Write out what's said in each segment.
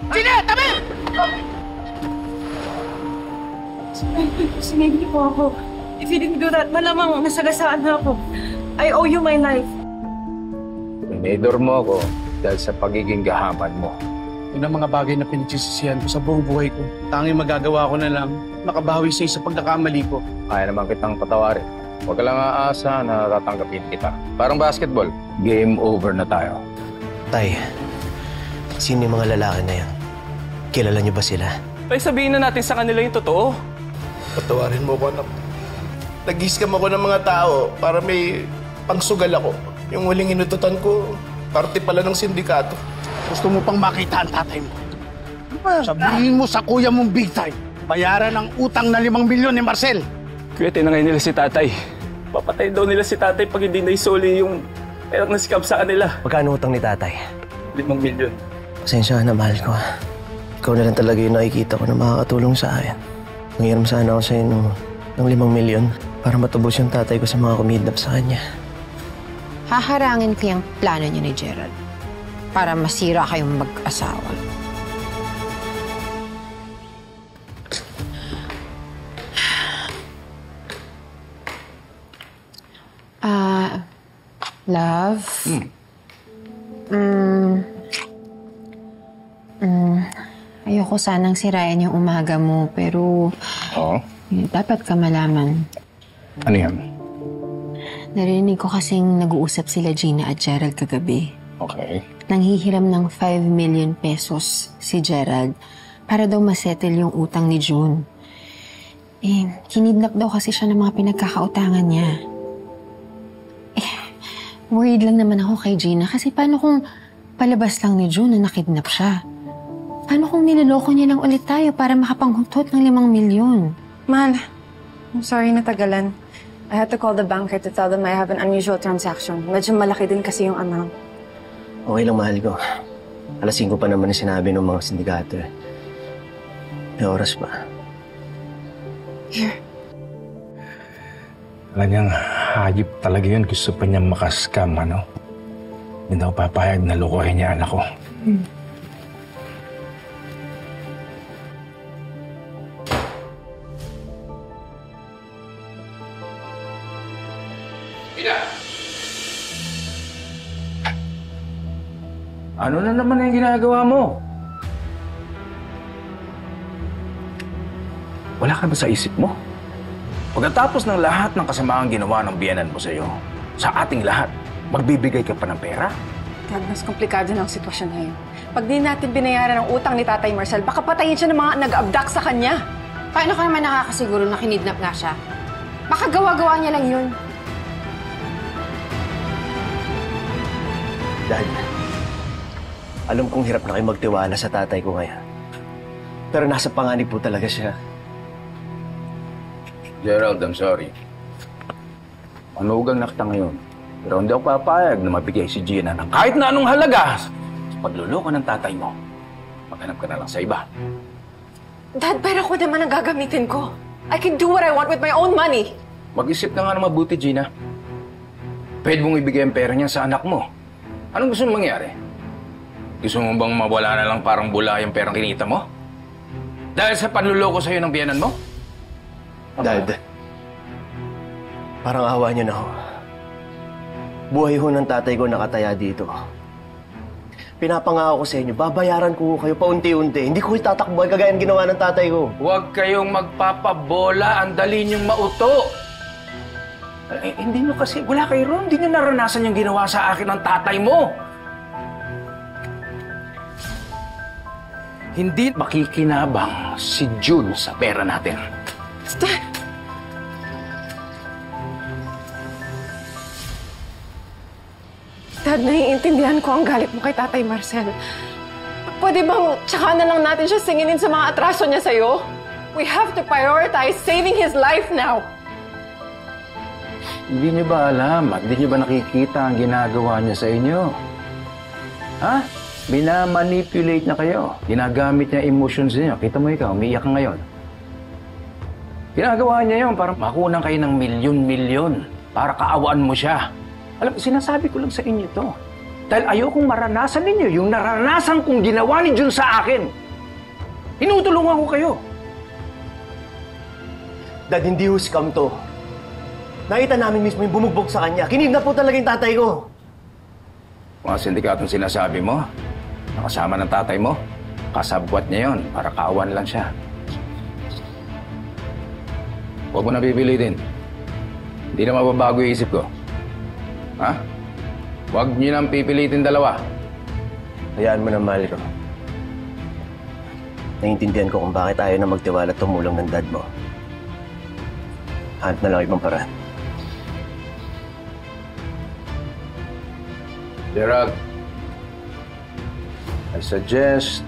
Sige, tabi! Sige, hindi po ako. If you didn't do that, malamang nasagasaan na ako. I owe you my life. Tinidor mo ako dahil sa pagiging gahaman mo. Yun ang mga bagay na pinagsisisihan ko sa buong buhay ko. Tanging magagawa ko na lang, makabawi sa pagkakamali ko. Kaya naman kitang patawarin. Huwag ka lang aasa na tatanggapin kita. Parang basketball, game over na tayo. Tay, sino yung mga lalaki na yan? Kilala niyo ba sila? Tay, sabihin na natin sa kanila yung totoo. Patawarin mo ko, anak. Nag-scam ako ng mga tao para may pangsugal ako. Yung huling inututan ko, parte pala ng sindikato. Gusto mo pang makita ang tatay mo? Sabihin mo sa kuya mong big time, bayaran ang utang na 5 milyon ni Marcel. Kuya, tinangay nila si tatay. Papatay daw nila si tatay pag hindi naisuli yung perang nasikap sa kanila. Magkano utang ni tatay? 5 milyon. Pasensya na, mahal ko. Ikaw na lang talaga yung nakikita ko na makakatulong sa akin. Nangiram sana ako sa'yo ng 5 milyon para matubos yung tatay ko sa mga kumidnap sa kanya. Haharangin ko yung plano niyo ni Gerald para masira kayong mag-asawa. Love? Ayoko sanang sirayan yung umaga mo, pero Oo? dapat ka malaman. Ano yan? Narinig ko kasing nag-uusap sila Gina at Gerald kagabi. Okay. Nanghihiram ng 5 million pesos si Gerald para daw masettle yung utang ni June. Kinidnap daw kasi siya ng mga pinagkakautangan niya. Worried lang naman ako kay Gina kasi paano kung palabas lang ni June na nakidnap siya? Paano kung niloloko niya lang ulit tayo para makapanghutot ng 5 milyon? Mahal, I'm sorry na tagalan. I had to call the banker to tell them I have an unusual transaction. Medyo malaki din kasi yung amount. Okay lang, mahal ko. Alas 5 pa naman yung sinabi ng mga sindikato. May oras pa. Here. Alam niyang hayop talaga yun. Gusto pa niyang makaskam, ano? Hindi ako papayag na lukuhin niya anak ko. Ano na naman ang ginagawa mo? Wala ka ba sa isip mo? Pagkatapos ng lahat ng kasamaang ginawa ng biyenan mo sa'yo, sa ating lahat, magbibigay ka pa ng pera? Dad, mas komplikado na ang sitwasyon ngayon. Pag di natin binayaran ang utang ni Tatay Marcel, baka patayin siya ng mga nag-abduct sa kanya. Paano ka naman nakakasiguro na kinidnap nga siya? Baka gawa-gawa niya lang yun. Dad, alam kong hirap na kayo magtiwala sa tatay ko ngayon. Pero nasa panganib po talaga siya. Gerald, I'm sorry. Manugang na kita ngayon. Pero hindi ako papayag na mabigay si Gina ng kahit na anong halaga sa pagluloko ng tatay mo. Maghanap ka na lang sa iba. Dad, pera ko naman ang gagamitin ko. I can do what I want with my own money. Mag-isip ka nga na mabuti, Gina. Pwede mong ibigay ang pera niya sa anak mo. Anong gusto mong mangyari? Gusto mo bang mawala na lang parang bula yung perang kinita mo? Dahil sa panluloko sa'yo ng biyanan mo? Dad, parang awa niyo na ho. Buhay ho ng tatay ko nakataya dito. Pinapangako ko sa inyo, babayaran ko kayo paunti-unti. Hindi ko itatakbo kagaya ng ginawa ng tatay ko. Huwag kayong magpapabola. Ang dali niyong mauto. Hindi nyo kasi, wala kayo ron. Hindi nyo naranasan yung ginawa sa akin ng tatay mo. Hindi makikinabang si June sa pera natin. Dad! Dad, naiintindihan ko ang galit mo kay Tatay Marcel. Pwede bang tsaka na lang natin siya singinin sa mga atraso niya sa'yo? We have to prioritize saving his life now. Hindi nyo ba alam at hindi nyo ba nakikita ang ginagawa niya sa inyo? Ha? Binamanipulate niya kayo. Ginagamit niya emotions niyo. Kita mo ikaw, umiiyak ka ngayon. Ginagawa niya yun para makunan kayo ng milyon-milyon para kaawaan mo siya. Alam, sinasabi ko lang sa inyo to. Dahil ayokong maranasan ninyo yung naranasan kong ginawa ni Jun sa akin. Tinutulungan ko kayo. Dad, hindi ho scam to. Nakita namin mismo yung bumugbog sa kanya. Kinidnap po talaga yung tatay ko. Mga sindikatong sinasabi mo, nakasama ng tatay mo, kasabwat niya yon para kaawan lang siya. Huwag mo na pipilitin. Hindi na mababago yung isip ko. Ha? Huwag niyo nang pipilitin dalawa. Hayaan mo na, mahal ko. Naiintindihan ko kung bakit ayaw na magtiwala at tumulong ng dad mo. Hanap na lang ibang paraan. Gerald, I suggest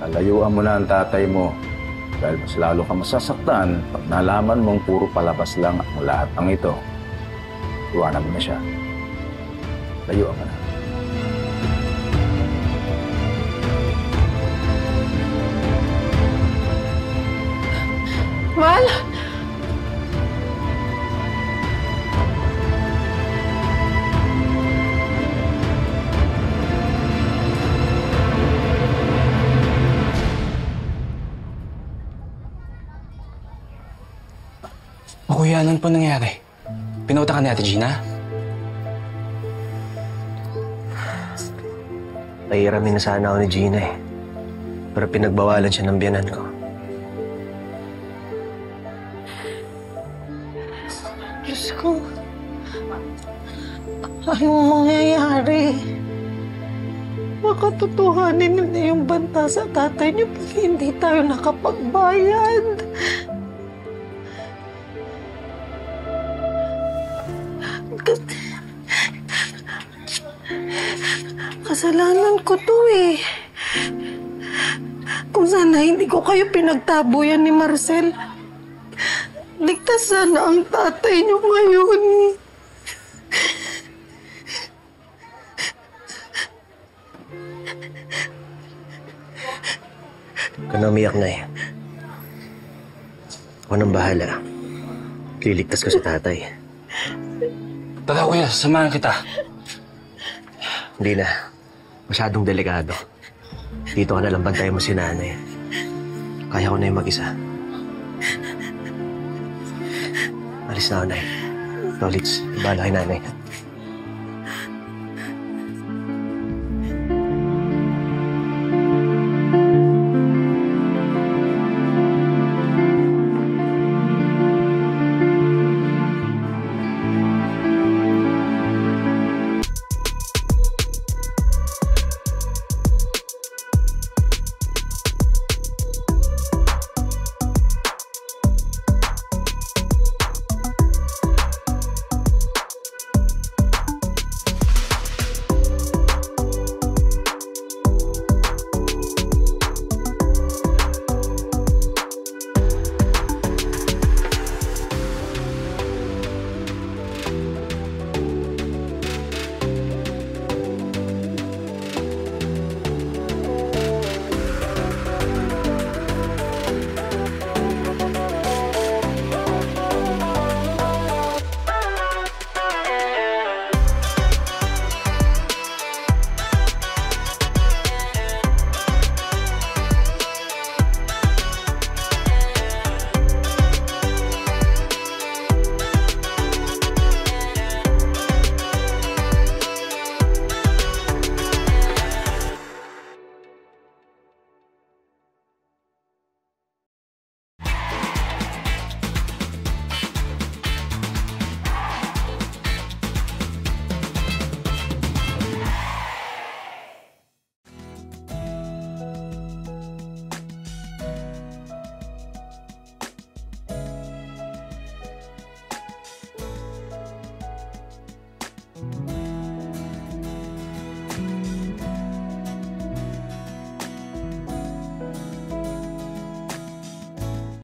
nalayuan mo na ang tatay mo dahil mas lalo ka masasaktan pag nalaman mong puro palabas lang ang lahat ng ito. Iwanan mo na siya. Layuan mo na. Mal! O kuya, anong po nangyari? Pinauta ka ni Ate Gina? Pahiramin na sana ako ni Gina eh. Pero pinagbawalan siya ng biyanan ko. Diyos ko, anong mangyayari? Baka tutuhanin nila yung banta sa tatay niyo pag hindi tayo nakapagbayad. Kasalanan ko to eh. Kung sana hindi ko kayo pinagtabuyan ni Marcel, ligtas sana ang tatay niyo ngayon. Huwag ka na umiyak na eh. Ako nang bahala. Liligtas ko sa tatay. Tara kuya, samahan kita. Hindi na. Masyadong delikado. Dito ka nalang bantayan mo si nanay. Kaya ko na yung mag-isa. Alis na ako, Nay. Ikaw, Litz, ibala kay nanay.